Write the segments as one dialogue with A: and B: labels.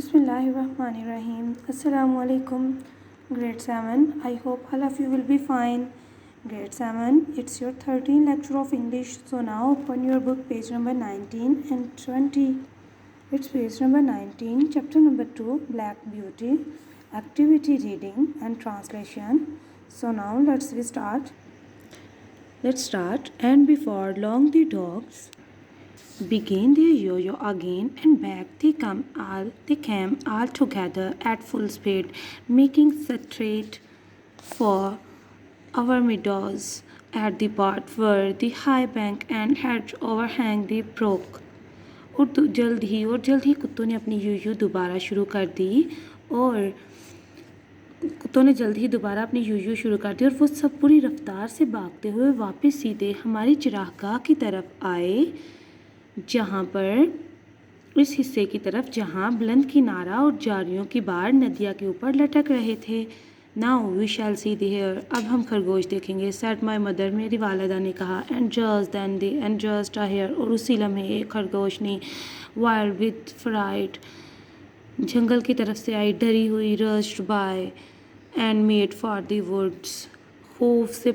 A: Bismillahirrahmanirrahim. Assalamu alaikum. Grade 7. I hope all of you will be fine. Grade 7. It's your 13th lecture of English. So now open your book, page number 19 and 20. It's page number 19, chapter number 2, Black Beauty. Activity reading and translation. So now let's start. And before long the dogs began their yo-yo again, and back they came all together at full speed, making straight for our meadows at the part where the high bank and hedge overhang the brook. और जल्द ही कुत्तों ने अपनी U U दोबारा शुरू कर दी और वो सब पूरी रफ्तार से भागते हुए वापस सीधे हमारी चरागाह की तरफ आए, जहाँ पर इस हिस्से की तरफ जहाँ बुलंद किनारा और जारियों की बाड़ नदिया के ऊपर लटक रहे थे। Now we shall see the hare, अब हम खरगोश देखेंगे, सेड माई मदर, मेरी वालिदा ने कहा। एंड जस्ट अ हेयर, और उसी लम्हे एक खरगोश ने, वाइल्ड विथ फ्राइट, जंगल की तरफ से आई, डरी हुई, rushed by and made for the woods, खौफ से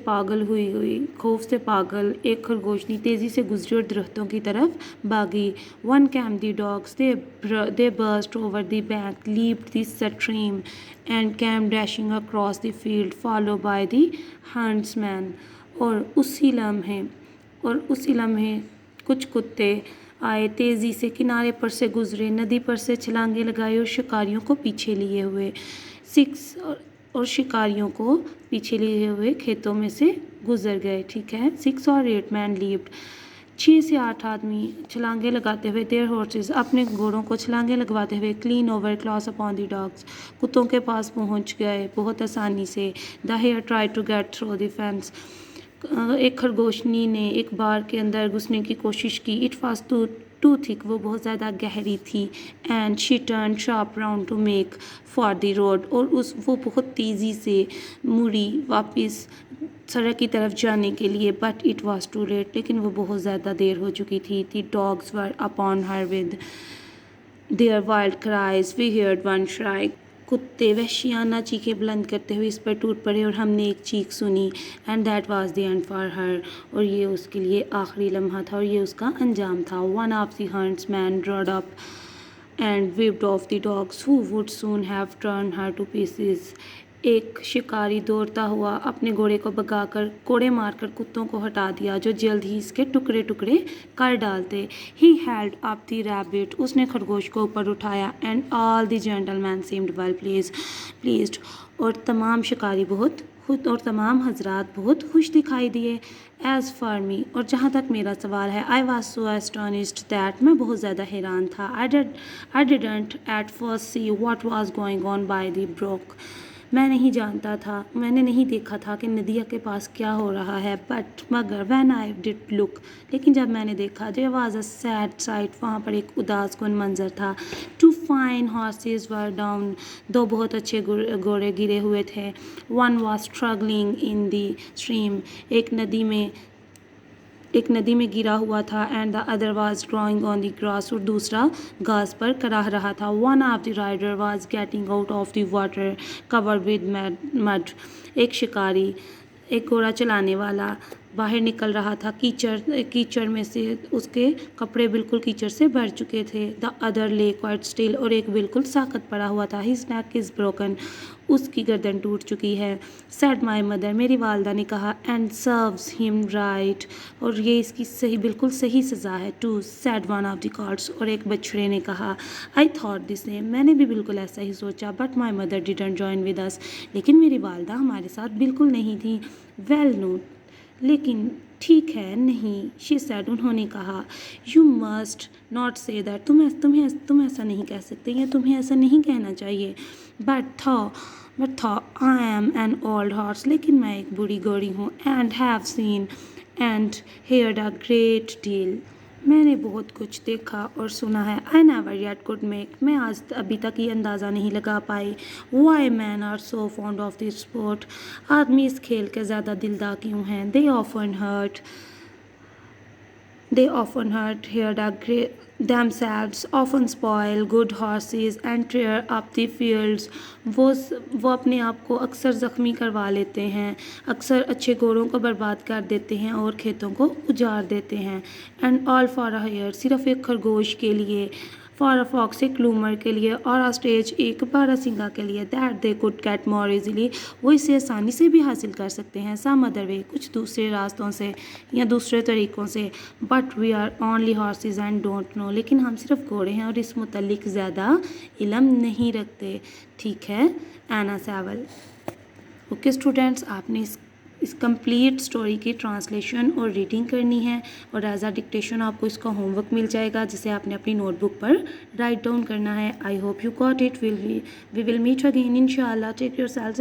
A: पागल एक खरगोशनी तेज़ी से गुजरी और दरख्तों की तरफ भागी। On came the dogs, they burst over the bank, leaped the stream and came dashing across the field, follow by the huntsman. और उसी लम्हे कुछ कुत्ते आए, तेज़ी से किनारे पर से गुजरे, नदी पर से छलांगे लगाए और शिकारियों को पीछे लिए हुए खेतों में से गुजर गए। ठीक है। 6 or 8 men leaped, 6 से 8 आदमी छलांगे लगाते हुए, their horses, अपने घोड़ों को छलांगे लगवाते हुए, clean over close upon the dogs, कुत्तों के पास पहुंच गए बहुत आसानी से। The hare tried to get through the fence, एक खरगोशनी ने एक बार के अंदर घुसने की कोशिश की। It was too thick, वो बहुत ज़्यादा गहरी थी। And she turned sharp round to make for the road, और वो बहुत तेज़ी से मुड़ी वापस सड़क की तरफ जाने के लिए। But it was too late, लेकिन वो बहुत ज़्यादा देर हो चुकी थी। The dogs were upon her with their wild cries. We heard one shriek, कुत्ते वहशियाना चीखें बुलंद करते हुए इस पर टूट पड़े और हमने एक चीख सुनी। And that was the end for her, और ये उसके लिए आखिरी लम्हा था और ये उसका अंजाम था। One of the huntsman rode up and whipped off the dogs who would soon have turned her to pieces. एक शिकारी दौड़ता हुआ अपने घोड़े को भगाकर कोड़े मारकर कुत्तों को हटा दिया, जो जल्द ही इसके टुकड़े टुकड़े कर डालते। He held up the rabbit, उसने खरगोश को ऊपर उठाया। And all the gentlemen seemed well pleased, और तमाम हजरात बहुत खुश दिखाई दिए। As for me, और जहाँ तक मेरा सवाल है, I was so astonished that, मैं बहुत ज़्यादा हैरान था। I didn't at first see what was going on by the brook, मैंने नहीं देखा था कि नदिया के पास क्या हो रहा है। मगर when I did look, लेकिन जब मैंने देखा, there was a sad sight, वहाँ पर एक उदास कुन मंजर था। 2 fine horses were down, 2 बहुत अच्छे घोड़े गिरे हुए थे। One was struggling in the stream, एक नदी में गिरा हुआ था। And the other was drawing on the grass, और दूसरा घास पर कराह रहा था। One of the rider was getting out of the water covered with mud, एक घोड़ा चलाने वाला बाहर निकल रहा था कीचड़ में से, उसके कपड़े बिल्कुल कीचड़ से भर चुके थे। द अदर ले क्वाइट स्टिल, और एक बिल्कुल साकत पड़ा हुआ था। हिज नेक इज़ ब्रोकन, उसकी गर्दन टूट चुकी है। सेड माई मदर, मेरी वालदा ने कहा। एंड सर्व्स हिम राइट, और ये इसकी बिल्कुल सही सज़ा है। Too, said one of the cots, और एक बछड़े ने कहा। आई थॉट द सेम, मैंने भी बिल्कुल ऐसा ही सोचा। But my mother didn't join with us, लेकिन मेरी वालदा हमारे साथ बिल्कुल नहीं थी। वेल नो, लेकिन ठीक है नहीं। शी सेड, उन्होंने कहा। You must not say that, तुम ऐसा नहीं कह सकते, या तुम्हें ऐसा नहीं कहना चाहिए। But I am an old horse, लेकिन मैं एक बूढ़ी घोड़ी हूँ। And have seen and heard a great deal, मैंने बहुत कुछ देखा और सुना है। I never yet could make, मैं आज अभी तक ये अंदाज़ा नहीं लगा पाई। Why men are so fond of this sport, आदमी इस खेल के ज़्यादा दिलदा क्यों हैं। They often hurt They often hurt, themselves, often spoil good horses and tear up the fields. وہ اپنے آپ کو اکثر زخمی کروا لیتے ہیں، اکثر اچھے گھوڑوں کو برباد کر دیتے ہیں اور کھیتوں کو اجاڑ دیتے ہیں. And all for a hare, صرف ایک خرگوش کے لیے. فار اے فاکس، ایک لومر کے لیے. اور آسٹریچ، ایک باراسنگا کے لیے. That they could get more easily, وہ اسے آسانی سے بھی حاصل کر سکتے ہیں. سم ادر وے، کچھ دوسرے راستوں سے یا دوسرے طریقوں سے. But we are only horses and don't know, لیکن ہم صرف گھوڑے ہیں اور اس متعلق زیادہ علم نہیں رکھتے. ٹھیک ہے، اینا سیول. اوکے اسٹوڈینٹس، آپ نے اس کمپلیٹ اسٹوری کی ٹرانسلیشن اور ریڈنگ کرنی ہے، اور ایز اے ڈکٹیشن آپ کو اس کا ہوم ورک مل جائے گا جسے آپ نے اپنی نوٹ بک پر رائٹ ڈاؤن کرنا ہے. I hope you got it. We will meet again ان شاء اللہ. Take your self